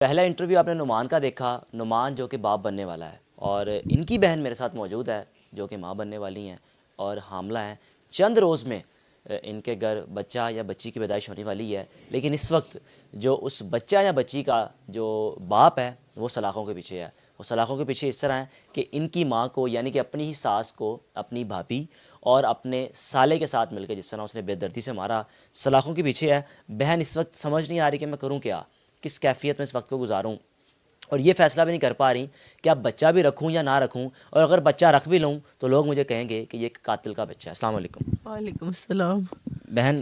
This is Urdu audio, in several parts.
پہلا انٹرویو آپ نے نعمان کا دیکھا، نعمان جو کہ باپ بننے والا ہے، اور ان کی بہن میرے ساتھ موجود ہے جو کہ ماں بننے والی ہیں اور حاملہ ہیں۔ چند روز میں ان کے گھر بچہ یا بچی کی پیدائش ہونے والی ہے، لیکن اس وقت جو اس بچہ یا بچی کا جو باپ ہے وہ سلاخوں کے پیچھے ہے۔ وہ سلاخوں کے پیچھے اس طرح ہے کہ ان کی ماں کو، یعنی کہ اپنی ہی ساس کو، اپنی بھابھی اور اپنے سالے کے ساتھ مل کے جس طرح اس نے بے دردی سے مارا، سلاخوں کے پیچھے ہے۔ بہن اس وقت سمجھ نہیں آ رہی کہ میں کروں کیا، کس کیفیت میں اس وقت کو گزاروں، اور یہ فیصلہ بھی نہیں کر پا رہی کہ اب بچہ بھی رکھوں یا نہ رکھوں، اور اگر بچہ رکھ بھی لوں تو لوگ مجھے کہیں گے کہ یہ ایک قاتل کا بچہ ہے۔ السلام علیکم وعلیکم السلام۔ بہن،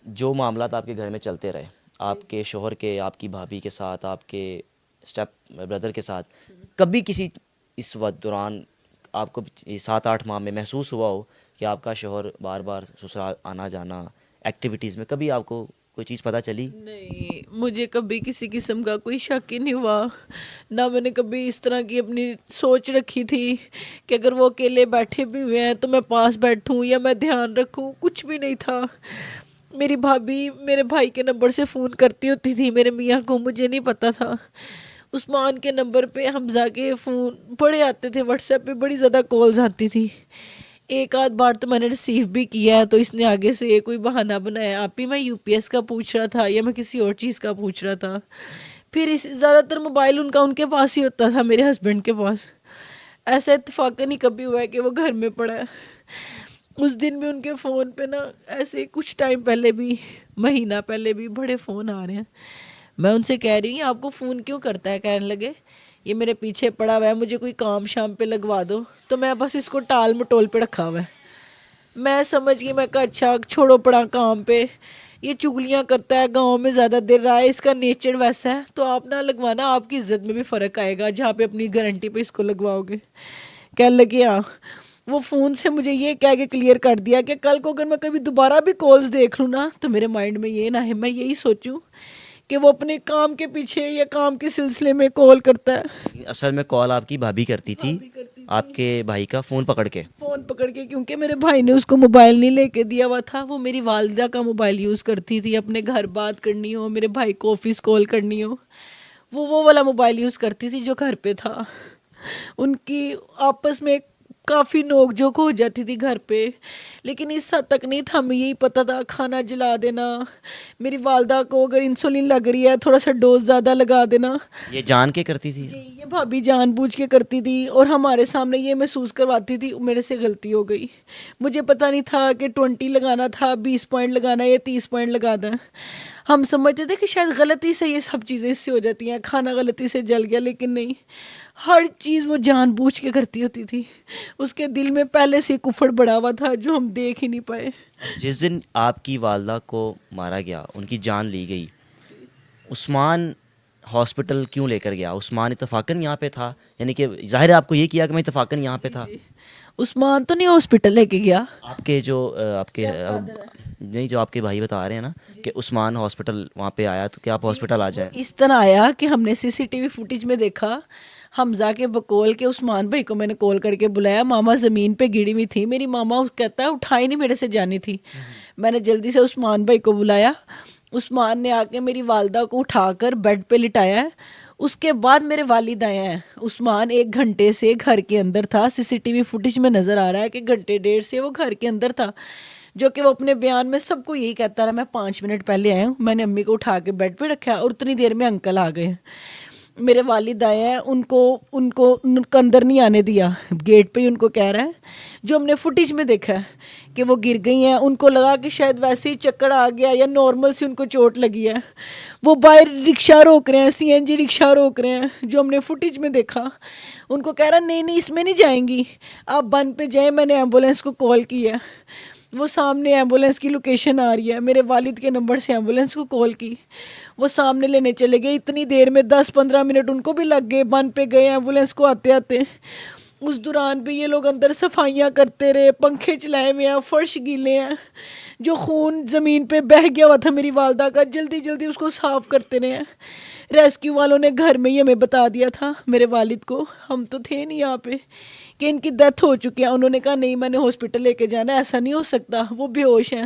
جو معاملات آپ کے گھر میں چلتے رہے، آپ کے شوہر کے، آپ کی بھابھی کے ساتھ، آپ کے اسٹیپ بردر کے ساتھ، کبھی کسی اس وقت دوران آپ کو 7-8 ماہ میں محسوس ہوا ہو کہ آپ کا شوہر بار بار سسرال آنا جانا، ایکٹیویٹیز میں کبھی آپ کو کوئی چیز پتہ چلی؟ نہیں، مجھے کبھی کسی قسم کا کوئی شک ہی نہیں ہوا، نہ میں نے کبھی اس طرح کی اپنی سوچ رکھی تھی کہ اگر وہ اکیلے بیٹھے بھی ہوئے ہیں تو میں پاس بیٹھوں یا میں دھیان رکھوں، کچھ بھی نہیں تھا۔ میری بھابھی میرے بھائی کے نمبر سے فون کرتی ہوتی تھی میرے میاں کو، مجھے نہیں پتہ تھا۔ عثمان کے نمبر پہ حمزہ کے فون بڑے آتے تھے، واٹس ایپ پہ بڑی زیادہ کالز آتی تھی۔ ایک آدھ بار تو میں نے ریسیو بھی کیا ہے تو اس نے آگے سے کوئی بہانہ بنایا، آپ ہی میں یو پی ایس کا پوچھ رہا تھا یا میں کسی اور چیز کا پوچھ رہا تھا۔ پھر زیادہ تر موبائل ان کے پاس ہی ہوتا تھا، میرے ہسبینڈ کے پاس۔ ایسا اتفاقاً ہی کبھی ہوا ہے کہ وہ گھر میں پڑا ہے۔ اس دن بھی ان کے فون پہ نا ایسے کچھ ٹائم پہلے بھی، مہینہ پہلے بھی بڑے فون آ رہے ہیں۔ میں ان سے کہہ رہی ہوں یہ آپ کو فون کیوں کرتا ہے، کہنے لگے یہ میرے پیچھے پڑا ہوا ہے، مجھے کوئی کام شام پہ لگوا دو، تو میں بس اس کو ٹال مٹول پہ رکھا ہوا ہے۔ میں سمجھ گئی، میں کہا اچھا چھوڑو پڑا کام پہ، یہ چگلیاں کرتا ہے، گاؤں میں زیادہ دیر رہا ہے، اس کا نیچر ویسا ہے، تو آپ نہ لگوانا، آپ کی عزت میں بھی فرق آئے گا جہاں پہ اپنی گارنٹی پہ اس کو لگواؤ گے۔ کہنے لگے ہاں۔ وہ فون سے مجھے یہ کہہ کے کلیئر کر دیا کہ کل کو اگر میں کبھی دوبارہ بھی کالز دیکھ لوں نا تو میرے مائنڈ میں یہ نہ ہے، میں یہی سوچوں کہ وہ اپنے کام کے پیچھے یا کام کے سلسلے میں کال کرتا ہے۔ اصل میں کال آپ کی بھابھی کرتی تھی بھابھی کرتی تھی، آپ کے بھائی کا فون پکڑ کے؟ فون پکڑ کے، کیونکہ میرے بھائی نے اس کو موبائل نہیں لے کے دیا ہوا تھا، وہ میری والدہ کا موبائل یوز کرتی تھی، اپنے گھر بات کرنی ہو، میرے بھائی کو آفس کال کرنی ہو، وہ والا موبائل یوز کرتی تھی جو گھر پہ تھا۔ ان کی آپس میں کافی نوک جھوک ہو جاتی تھی گھر پہ، لیکن اس حد تک نہیں تھا، ہمیں یہی پتہ تھا کھانا جلا دینا، میری والدہ کو اگر انسولین لگ رہی ہے تھوڑا سا ڈوز زیادہ لگا دینا۔ یہ جان کے کرتی تھی؟ جی، یہ بھابھی جان بوجھ کے کرتی تھی اور ہمارے سامنے یہ محسوس کرواتی تھی میرے سے غلطی ہو گئی۔ مجھے پتہ نہیں تھا کہ 20 لگانا تھا، 20 پوائنٹ لگانا ہے یا 30 پوائنٹ لگا دیں۔ ہم سمجھتے تھے کہ شاید غلطی سے یہ سب چیزیں اس سے ہو جاتی ہیں، کھانا غلطی سے جل گیا، لیکن نہیں، ہر چیز وہ جان بوجھ کے کرتی ہوتی تھی۔ اس کے دل میں پہلے سے کفر بڑا ہوا تھا جو ہم دیکھ ہی نہیں پائے۔ جس دن آپ کی والدہ کو مارا گیا، ان کی جان لی گئی، عثمان ہاسپٹل کیوں لے کر گیا؟ عثمان اتفاقاً یہاں پہ تھا؟ یعنی کہ ظاہر ہے آپ کو یہ کیا کہ میں اتفاقاً یہاں پہ تھا؟ عثمان تو نہیں ہاسپٹل لے کے گیا، آپ کے جو آپ کے نہیں، جو آپ کے بھائی بتا رہے ہیں نا کہ عثمان ہاسپٹل وہاں پہ آیا، تو کیا آپ ہاسپٹل آ جائیں؟ اس طرح آیا کہ ہم نے سی سی ٹی وی فوٹیج میں دیکھا حمزہ کے بقول کے عثمان بھائی کو میں نے کال کر کے بلایا، ماما زمین پہ گری ہوئی تھی، میری ماما کہتا ہے اٹھائی نہیں، میرے سے جانی تھی۔ میں نے جلدی سے عثمان بھائی کو بلایا، عثمان نے آ کے میری والدہ کو اٹھا کر بیڈ پہ لٹایا ہے۔ اس کے بعد میرے والد آئے ہیں۔ عثمان 1 گھنٹے سے گھر کے اندر تھا، سی سی ٹی وی فوٹیج میں نظر آ رہا ہے کہ گھنٹے 1.5 سے وہ گھر کے اندر تھا، جو کہ وہ اپنے بیان میں سب کو یہی کہتا رہا میں 5 منٹ پہلے آیا ہوں، میں نے امی کو اٹھا کے بیڈ پہ رکھا اور اتنی دیر میں انکل آ گئے۔ میرے والد آئے ہیں، ان کو اندر نہیں آنے دیا، گیٹ پہ ہی ان کو کہہ رہا ہے، جو ہم نے فوٹیج میں دیکھا ہے کہ وہ گر گئی ہیں، ان کو لگا کہ شاید ویسے ہی چکر آ گیا یا نارمل سی ان کو چوٹ لگی ہے۔ وہ باہر رکشہ روک رہے ہیں، سی این جی رکشہ روک رہے ہیں، جو ہم نے فوٹیج میں دیکھا۔ ان کو کہہ رہا نہیں نہیں اس میں نہیں جائیں گی، آپ بند پہ جائیں، میں نے ایمبولینس کو کال کی ہے۔ وہ سامنے ایمبولینس کی لوکیشن آ رہی ہے، میرے والد کے نمبر سے ایمبولینس کو کال کی، وہ سامنے لینے چلے گئے، اتنی دیر میں 10-15 منٹ ان کو بھی لگ گئے، بند پہ گئے ایمبولینس کو آتے آتے۔ اس دوران بھی یہ لوگ اندر صفائیاں کرتے رہے، پنکھے چلائے ہوئے ہیں، فرش گیلے ہیں، جو خون زمین پہ بہہ گیا ہوا تھا میری والدہ کا، جلدی جلدی اس کو صاف کرتے رہے ہیں۔ ریسکیو والوں نے گھر میں ہی ہمیں بتا دیا تھا میرے والد کو، ہم تو تھے نہیں یہاں پہ، کہ ان کی ڈیتھ ہو چکی ہے۔ انہوں نے کہا نہیں میں نے ہاسپٹل لے کے جانا ہے، ایسا نہیں ہو سکتا، وہ بے ہوش ہیں۔